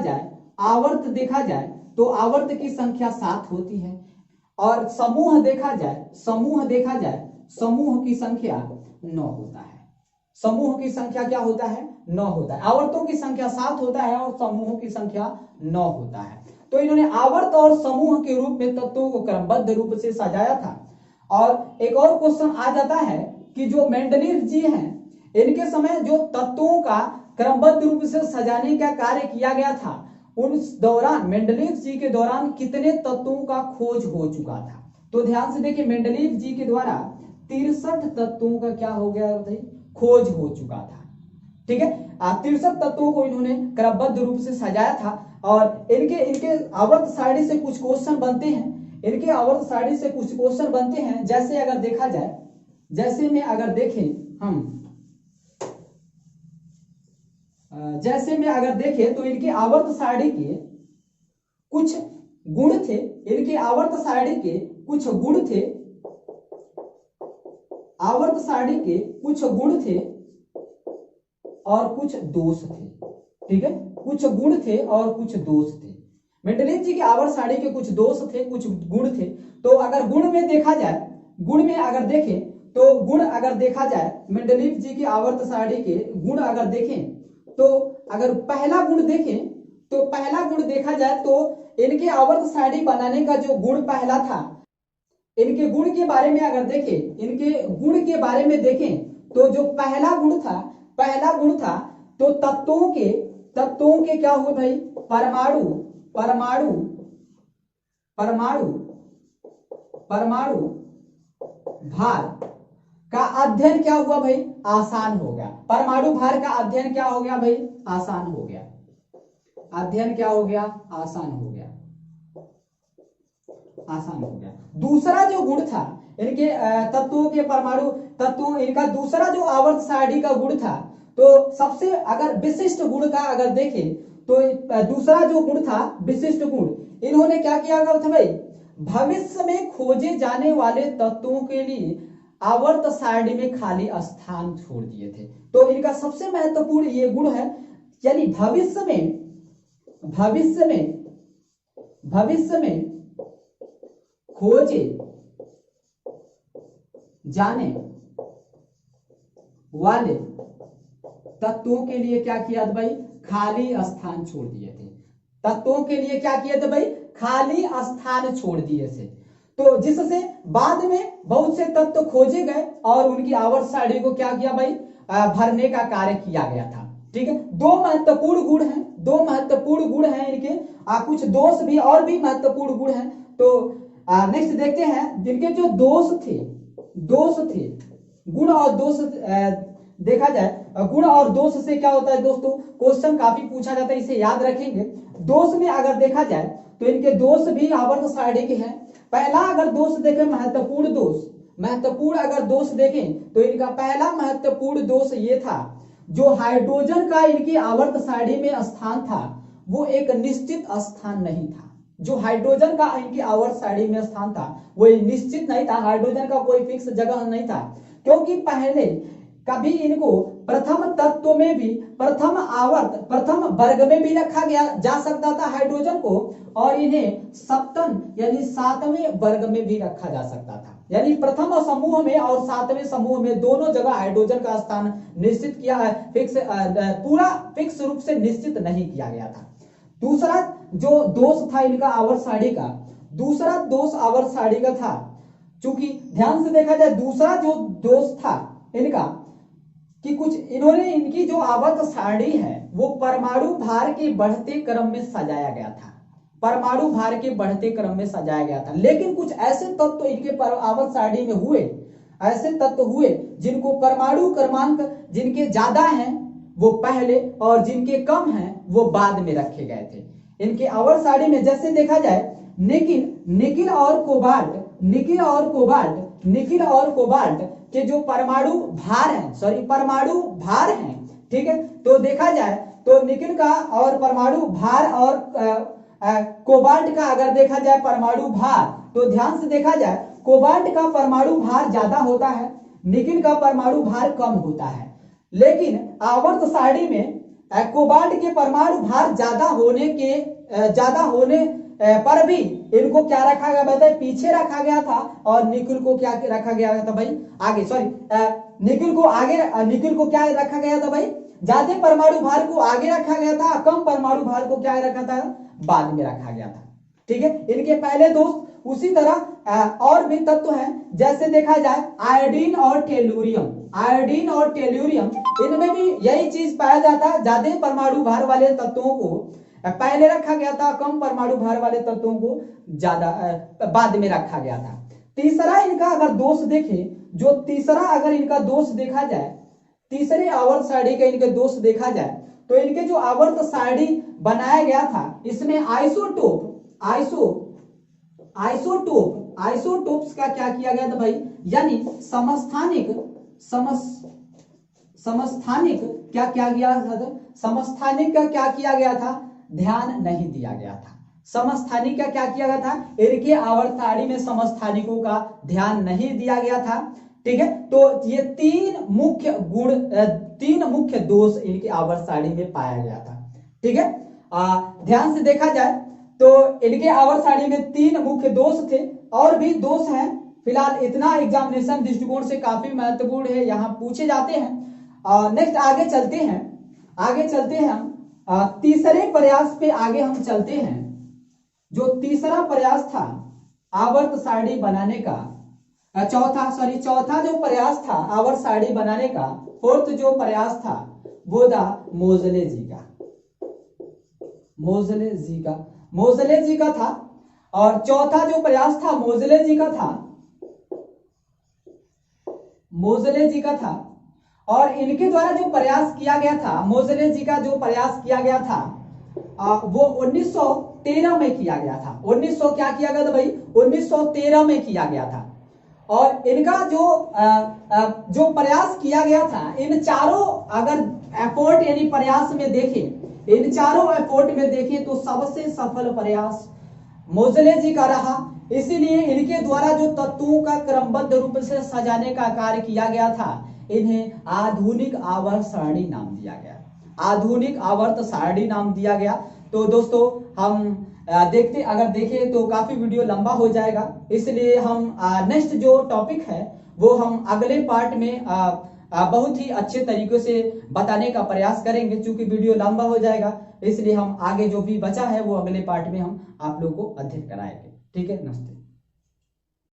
जाए तो आवर्त की संख्या 7 होती है, और समूह देखा जाए समूह की संख्या 9 होता है। समूह की संख्या क्या होता है, 9 होता है। आवर्तों की संख्या 7 होता है और समूहों की संख्या 9 होता है। तो इन्होंने आवर्त और समूह के रूप में तत्वों को क्रमबद्ध रूप से सजाया था। और एक और क्वेश्चन आ जाता है कि जो मेंडलीफ जी हैं, इनके समय जो तत्वों का क्रमबद्ध रूप से सजाने का कार्य किया गया था, उस दौरान मेंडलीव जी के दौरान कितने तत्वों का खोज हो चुका था? तो ध्यान से देखिए, मेंडलीव जी के द्वारा 63 तत्वों का क्या हो गया बताइए, खोज हो चुका था। ठीक है, 63 तत्वों को इन्होंने क्रमबद्ध रूप से सजाया था और इनके आवर्त सारणी से कुछ क्वेश्चन बनते हैं। इनके आवर्त सारणी से कुछ क्वेश्चन बनते हैं, जैसे अगर देखा जाए, जैसे में अगर देखें हम, जैसे में अगर देखें तो इनके आवर्त सारणी के कुछ गुण थे, इनके आवर्त सारणी के कुछ गुण थे, आवर्त सारणी के कुछ गुण थे और कुछ दोष थे। ठीक है, कुछ गुण थे और कुछ दोष थे। मेंडलीव जी की आवर्त सारणी के कुछ दोष थे, कुछ गुण थे। तो अगर गुण में देखा जाए, गुण में अगर देखें तो गुण अगर देखा जाए, मेंडलीव जी की आवर्त सारणी के गुण अगर देखें तो अगर पहला गुण देखें तो पहला गुण देखा जाए तो इनके आवर्त सारणी बनाने का जो गुण पहला था, इनके गुण के बारे में अगर देखें, इनके गुण के बारे में देखें तो जो पहला गुण था, पहला गुण था तो तत्वों के क्या हुए भाई, परमाणु परमाणु परमाणु परमाणु भार का अध्ययन क्या हुआ भाई, आसान हो गया। परमाणु भार का अध्ययन क्या हो गया भाई, आसान हो गया। अध्ययन क्या हो गया, आसान हो गया, आसान हो गया। दूसरा जो गुण था इनके तत्वों के, परमाणु तत्वों, इनका दूसरा जो आवर्त सारणी का गुण था, तो सबसे अगर विशिष्ट गुण का अगर देखें तो दूसरा जो गुण था विशिष्ट गुण, इन्होंने क्या किया था भाई, भविष्य में खोजे जाने वाले तत्वों के लिए आवर्त सारणी में खाली स्थान छोड़ दिए थे। तो इनका सबसे महत्वपूर्ण ये गुण है, यानी भविष्य में खोजे जाने वाले तत्वों के लिए क्या किया था भाई, खाली स्थान छोड़ दिए थे। तत्वों के लिए क्या किए थे भाई, खाली स्थान छोड़ दिए थे। तो जिससे बाद में बहुत से तत्व खोजे गए और उनकी आवर्त सारणी को क्या किया भाई, भरने का कार्य किया गया था। ठीक है, दो महत्वपूर्ण गुण हैं, दो महत्वपूर्ण गुण हैं इनके, कुछ दोष भी और भी महत्वपूर्ण गुण हैं। तो नेक्स्ट देखते हैं, जिनके जो दोष थे गुण और दोष देखा जाए, गुण और दोष से क्या होता है दोस्तों, क्वेश्चन काफी पूछा जाता है, इसे याद रखेंगे। दोष में अगर देखा जाए तो इनके दोष भी आवर्त सारणी के हैं। पहला अगर दोष देखें, महत्वपूर्ण अगर दोष देखें तो इनका पहला महत्वपूर्ण दोष ये था, जो हाइड्रोजन का इनकी आवर्त सारणी में स्थान था वो एक निश्चित स्थान नहीं था। जो हाइड्रोजन का इनकी आवर्त सारणी में स्थान था वो निश्चित नहीं था, हाइड्रोजन का कोई फिक्स जगह नहीं था, क्योंकि पहले कभी इनको प्रथम तत्व में भी, प्रथम वर्ग में भी रखा गया जा सकता था हाइड्रोजन को, और इन्हें सप्तम यानी 7वें वर्ग में भी रखा जा सकता था। यानी प्रथम समूह में और 7वें समूह में दोनों जगह हाइड्रोजन का स्थान निश्चित किया है, पूरा फिक्स रूप से निश्चित नहीं किया गया था। दूसरा जो दोष था इनका आवर्त सारणी का, दूसरा दोष आवर्त सारणी का था, चूंकि ध्यान से देखा जाए दूसरा जो दोष था इनका कि कुछ इन्होंने, इनकी जो आवर्त सारणी है वो परमाणु भार के बढ़ते क्रम में सजाया गया था, परमाणु भार के बढ़ते क्रम में सजाया गया था। लेकिन कुछ ऐसे तत्व इनके आवर्त सारणी में हुए, ऐसे तत्व हुए जिनको परमाणु क्रमांक जिनके ज्यादा हैं वो पहले और जिनके कम हैं वो बाद में रखे गए थे इनके आवर्त सारणी में। जैसे देखा जाए निकिल और कोबाल्ट के जो परमाणु भार हैं, ठीक है, तो देखा जाए तो निकिल का और परमाणु भार और कोबाल्ट का अगर देखा जाए परमाणु भार, तो ध्यान से देखा जाए कोबाल्ट का परमाणु भार ज्यादा होता है, निकिल का परमाणु भार कम होता है। लेकिन आवर्त सारणी में कोबाल्ट के परमाणु भार ज्यादा होने पर भी इनको क्या रखा गया बताए, पीछे रखा गया था, और निकिल को क्या रखा गया था भाई, आगे, निकिल को क्या रखा गया था भाई, ज्यादा परमाणु भार को आगे रखा गया था, कम परमाणु भार को क्या रखा था, बाद में रखा गया था। ठीक है, इनके पहले दोस्त। उसी तरह और भी तत्व हैं, जैसे देखा जाए आयोडीन और टेलुरियम, इनमें भी यही चीज पाया जाता है, ज्यादा परमाणु भार वाले तत्वों को पहले रखा गया था, कम परमाणु भार वाले तत्वों को ज्यादा बाद में रखा गया था। तीसरा इनका अगर दोष देखें, जो तीसरा अगर इनका दोष देखा जाए, तीसरे आवर्त सारणी का इनके दोष देखा जाए तो इनके जो आवर्त सारणी बनाया गया था इसमें आइसोटोप्स का क्या किया गया था भाई, यानी समस्थानिक क्या किया गया था, समस्थानिक का क्या किया गया था, ध्यान नहीं दिया गया था। समस्थानिक का क्या किया गया था, इनके आवर्त सारणी में समस्थानिकों का ध्यान नहीं दिया गया था। ठीक है, तो ये तीन मुख्य दोष इनके आवर्त सारणी में पाया गया था। ठीक है, ध्यान से देखा जाए तो इनके आवर्त सारणी में तीन मुख्य दोष थे, और भी दोष हैं, फिलहाल इतना एग्जामिनेशन दृष्टिकोण से काफी महत्वपूर्ण है, यहाँ पूछे जाते हैं। नेक्स्ट आगे चलते हैं हम तीसरे प्रयास पे आगे हम चलते हैं। जो तीसरा प्रयास था आवर्त सारणी बनाने का, चौथा जो प्रयास था आवर्त सारणी बनाने का, फोर्थ जो प्रयास था वो था मोजले जी का था। और चौथा जो प्रयास था मोजले जी का था। और इनके द्वारा जो प्रयास किया गया था, मोजले जी का जो प्रयास किया गया था वो 1913 में किया गया था। 1900 क्या किया गया था भाई, 1913 में किया गया था। और इनका जो प्रयास किया गया था, इन चारों अगर एफर्ट यानी प्रयास में देखें, इन चारों एफर्ट में देखें तो सबसे सफल प्रयास मोजले जी का रहा। इसीलिए इनके द्वारा जो तत्वों का क्रमबद्ध रूप से सजाने का कार्य किया गया था, इन्हें आधुनिक आवर्त सारणी नाम दिया गया। आधुनिक आवर्त सारणी नाम दिया गया। तो दोस्तों हम अगर देखें तो काफी वीडियो लंबा हो जाएगा, इसलिए हम नेक्स्ट जो टॉपिक है वो हम अगले पार्ट में बहुत ही अच्छे तरीके से बताने का प्रयास करेंगे। चूंकि वीडियो लंबा हो जाएगा, इसलिए हम आगे जो भी बचा है वो अगले पार्ट में हम आप लोगों को अध्ययन कराएंगे। ठीक है, नमस्ते।